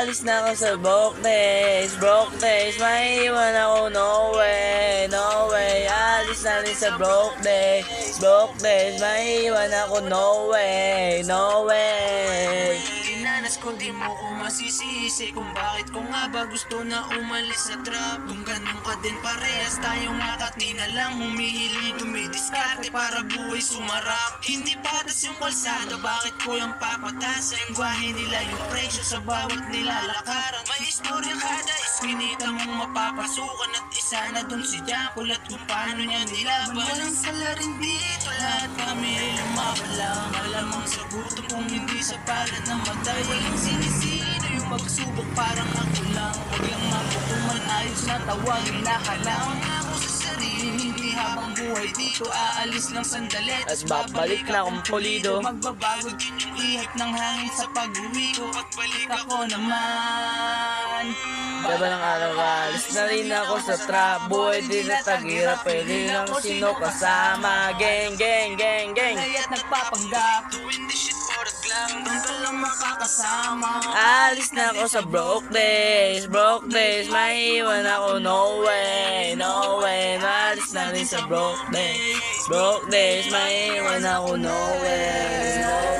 Alis na ako sa broke days, maiiwan ako, no way, no way. Alis na rin sa broke days, maiiwan ako, no way, no way. Inanas ko di mo ko masisisi kung bakit ko nga ba gusto na umalis sa trap. Kung ganun ka din parehas tayo nga katina lang humihili, dumidiskarte para buhay sumarap. Hindi patas yung kalsada, bakit ko yung papatas? Sa lingwahe nila yung presyo sa bawat nilalakaran. May istorya kada iskinita mong mapapasukan at isa na dun si Jampol at kung paano niya nilaban. Walang salarin dito, lahat kami ay lumaban lang. Malamang sa gutom kung hindi sa palad ng matay. Walang sinisino yung magsubok parang ako lang. Huwag lang maputuman, ayos na tawagin na halang. Ako sa sarili, hindi habang buhay dito aalis lang sandali At babalik na akong pulido. Magbabago din yung ihip ng hangin sa pag-uwi ko. Pagbalik ako naman Diba ng araw, alis na rin ako sa trap. Buhay din na taghirap, pwede lang sino kasama. Gang, gang, gang, gang. Kaya't nagpapanggap doing this shit for the glam. Doon ka lang makakasama. Alis na ako sa broke days, maiiwan ako, no way, no way. Alis na rin sa broke days, maiiwan ako, no way, no way.